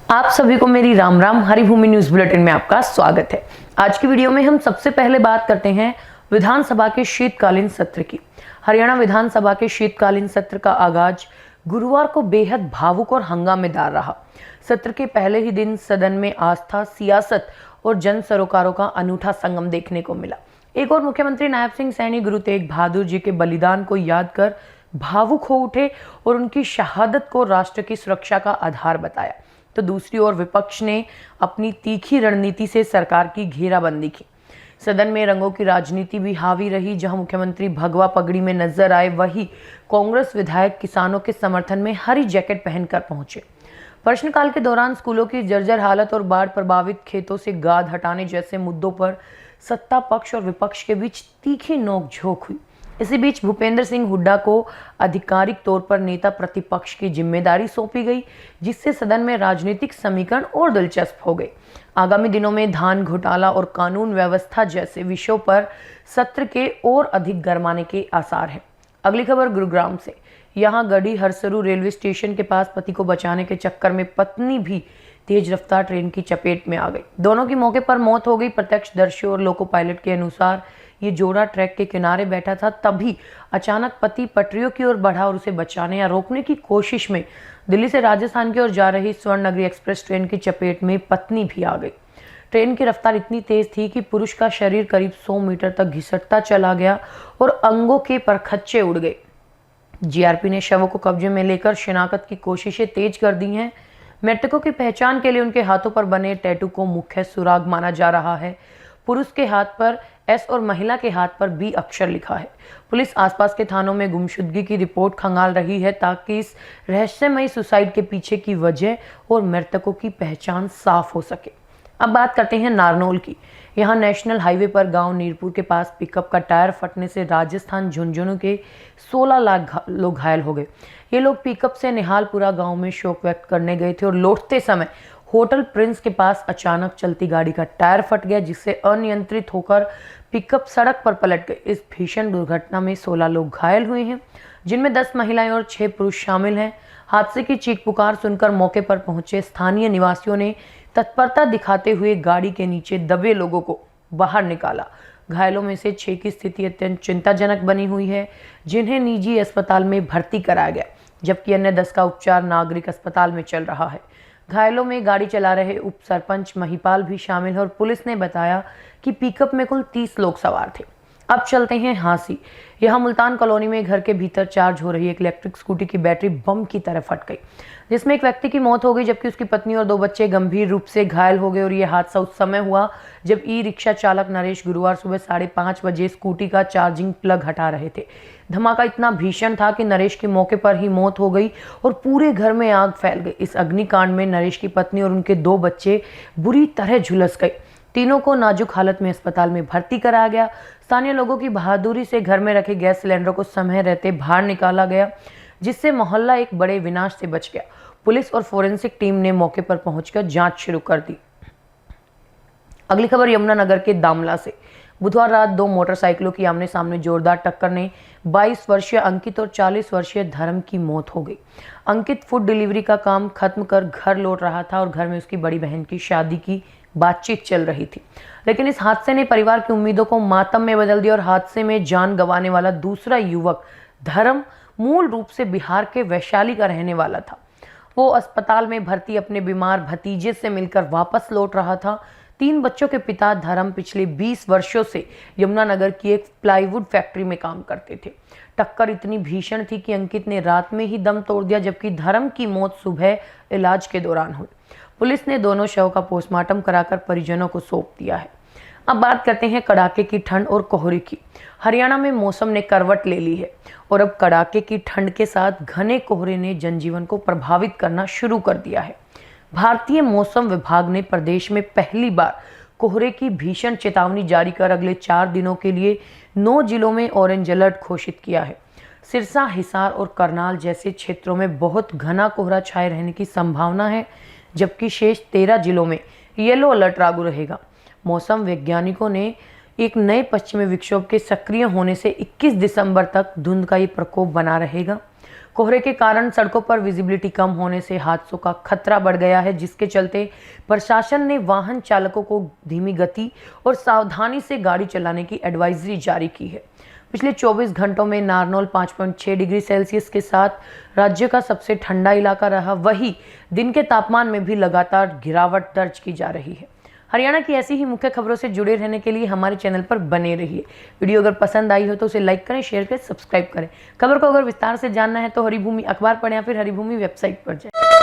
आप सभी को मेरी राम राम। हरिभूमि न्यूज बुलेटिन में आपका स्वागत है। आज की वीडियो में हम सबसे पहले बात करते हैं विधानसभा के शीतकालीन सत्र की। हरियाणा विधानसभा के शीतकालीन सत्र का आगाज गुरुवार को बेहद भावुक और हंगामेदार रहा। सत्र के पहले ही दिन सदन में आस्था, सियासत और जन सरोकारों का अनूठा संगम देखने को मिला। एक और मुख्यमंत्री नायब सिंह सैनी गुरु तेग बहादुर जी के बलिदान को याद कर भावुक हो उठे और उनकी शहादत को राष्ट्र की सुरक्षा का आधार बताया, तो दूसरी ओर विपक्ष ने अपनी तीखी रणनीति से सरकार की घेराबंदी की। सदन में रंगों की राजनीति भी हावी रही। जहां मुख्यमंत्री भगवा पगड़ी में नजर आए, वहीं कांग्रेस विधायक किसानों के समर्थन में हरी जैकेट पहनकर पहुंचे। प्रश्नकाल के दौरान स्कूलों की जर्जर हालत और बाढ़ प्रभावित खेतों से गाद हटाने जैसे मुद्दों पर सत्ता पक्ष और विपक्ष के बीच तीखी नोकझोंक हुई। इसी बीच भूपेंद्र सिंह हुड्डा को आधिकारिक तौर पर नेता प्रतिपक्ष की जिम्मेदारी सौंपी गई, जिससे सदन में राजनीतिक समीकरण और दिलचस्प हो गए। आगामी दिनों में धान घोटाला और कानून व्यवस्था जैसे विषयों पर सत्र के और अधिक गरमाने के आसार हैं। अगली खबर गुरुग्राम से। यहां गढ़ी हरसरू रेलवे स्टेशन के पास पति को बचाने के चक्कर में पत्नी भी तेज रफ्तार ट्रेन की चपेट में आ गई। दोनों की मौके पर मौत हो गई। प्रत्यक्षदर्शियों और लोको पायलट के अनुसार ये जोड़ा ट्रैक के किनारे बैठा था, तभी अचानक पति पटरियों की ओर बढ़ा और उसे बचाने या रोकने की कोशिश में दिल्ली से राजस्थान की ओर जा रही स्वर्ण नगरी एक्सप्रेस ट्रेन की चपेट में पत्नी भी आ गई। ट्रेन की रफ्तार इतनी तेज थी कि पुरुष का शरीर करीब 100 मीटर तक घिसटता चला गया और अंगों के परखच्चे उड़ गए। जीआरपी ने शवों को कब्जे में लेकर शिनाख्त की कोशिशें तेज कर दी हैं। मृतकों की पहचान के लिए उनके हाथों पर बने टैटू को मुख्य सुराग माना जा रहा है। पुरुष के हाथ पर एस और महिला के हाथ पर बी अक्षर लिखा है। पुलिस आसपास के थानों में गुमशुदगी की रिपोर्ट खंगाल रही है, ताकि इस रहस्यमयी सुसाइड के पीछे की वजह और मृतकों की पहचान साफ हो सके। अब बात करते हैं नारनौल की। यहाँ नेशनल हाईवे पर गांव नीरपुर के पास पिकअप का टायर फटने से राजस्थान झुंझुनू के 16 लाख लोग घायल हो गए। ये लोग पिकअप से निहालपुरा गांव में शोक व्यक्त करने गए थे और लौटते समय होटल प्रिंस के पास अचानक चलती गाड़ी का टायर फट गया, जिससे अनियंत्रित होकर पिकअप सड़क पर पलट गई। इस भीषण दुर्घटना में 16 लोग घायल हुए हैं, जिनमें 10 महिलाएं और 6 पुरुष शामिल हैं। हादसे की चीख पुकार सुनकर मौके पर पहुंचे स्थानीय निवासियों ने तत्परता दिखाते हुए गाड़ी के नीचे दबे लोगों को बाहर निकाला। घायलों में से 6 की स्थिति अत्यंत चिंताजनक बनी हुई है, जिन्हें निजी अस्पताल में भर्ती कराया गया, जबकि अन्य 10 का उपचार नागरिक अस्पताल में चल रहा है। घायलों में गाड़ी चला रहे उप सरपंच महिपाल भी शामिल है और पुलिस ने बताया कि पिकअप में कुल 30 लोग सवार थे। अब चलते हैं हांसी। यहाँ मुल्तान कॉलोनी में घर के भीतर चार्ज हो रही एक इलेक्ट्रिक स्कूटी की बैटरी बम की तरह फट गई, जिसमें एक व्यक्ति की मौत हो गई, जबकि उसकी पत्नी और 2 बच्चे गंभीर रूप से घायल हो गए। और यह हादसा उस समय हुआ जब ई रिक्शा चालक नरेश गुरुवार सुबह 5:30 बजे स्कूटी का चार्जिंग प्लग हटा रहे थे। धमाका इतना भीषण था कि नरेश की मौके पर ही मौत हो गई और पूरे घर में आग फैल गई। इस अग्निकांड में नरेश की पत्नी और उनके 2 बच्चे बुरी तरह झुलस गए। तीनों को नाजुक हालत में अस्पताल में भर्ती कराया गया। स्थानीय लोगों की बहादुरी से घर में रखे गैस सिलेंडर को समय रहते बाहर निकाला गया, जिससे मोहल्ला एक बड़े विनाश से बच गया। पुलिस और फोरेंसिक टीम ने मौके पर पहुंचकर जांच शुरू कर दी। अगली खबर यमुनानगर के दामला से। बुधवार रात 2 मोटरसाइकिलों की आमने सामने जोरदार टक्कर ने 22 वर्षीय अंकित और 40 वर्षीय धर्म की मौत हो गई। अंकित फूड डिलीवरी का काम खत्म कर घर लौट रहा था और घर में उसकी बड़ी बहन की शादी की बातचीत चल रही थी, लेकिन इस हादसे ने परिवार की उम्मीदों को मातम में बदल दिया और हादसे में जान गंवाने वाला दूसरा युवक धर्म मूल रूप से बिहार के वैशाली का रहने वाला था। वो अस्पताल में भर्ती अपने बीमार भतीजे से मिलकर वापस लौट रहा था। 3 बच्चों के पिता धर्म पिछले 20 वर्षों से यमुनानगर की एक प्लाईवुड फैक्ट्री में काम करते थे। टक्कर इतनी भीषण थी कि अंकित ने रात में ही दम तोड़ दिया, जबकि धर्म की मौत सुबह इलाज के दौरान हुई। पुलिस ने दोनों शव का पोस्टमार्टम कराकर परिजनों को सौंप दिया है। अब बात करते हैं कड़ाके की ठंड और कोहरे की। हरियाणा में मौसम ने करवट ले ली है और अब कड़ाके की ठंड के साथ घने कोहरे ने जनजीवन को प्रभावित करना शुरू कर दिया है। भारतीय मौसम विभाग ने प्रदेश में पहली बार कोहरे की भीषण चेतावनी जारी कर अगले 4 दिनों के लिए 9 जिलों में ऑरेंज अलर्ट घोषित किया है। सिरसा, हिसार और करनाल जैसे क्षेत्रों में बहुत घना कोहरा छाए रहने की संभावना है, जबकि शेष 13 जिलों में येलो अलर्ट लागू रहेगा। मौसम वैज्ञानिकों ने एक नए पश्चिमी विक्षोभ के सक्रिय होने से 21 दिसंबर तक धुंध का ये प्रकोप बना रहेगा। कोहरे के कारण सड़कों पर विजिबिलिटी कम होने से हादसों का खतरा बढ़ गया है, जिसके चलते प्रशासन ने वाहन चालकों को धीमी गति और सावधानी से गाड़ी चलाने की एडवाइजरी जारी की है। पिछले 24 घंटों में नारनौल 5.6 डिग्री सेल्सियस के साथ राज्य का सबसे ठंडा इलाका रहा। वहीं दिन के तापमान में भी लगातार गिरावट दर्ज की जा रही है। हरियाणा की ऐसी ही मुख्य खबरों से जुड़े रहने के लिए हमारे चैनल पर बने रहिए। वीडियो अगर पसंद आई हो तो उसे लाइक करें, शेयर करें, सब्सक्राइब करें। खबर को अगर विस्तार से जानना है तो हरिभूमि अखबार पढ़ें या फिर हरिभूमि वेबसाइट पर जाएं।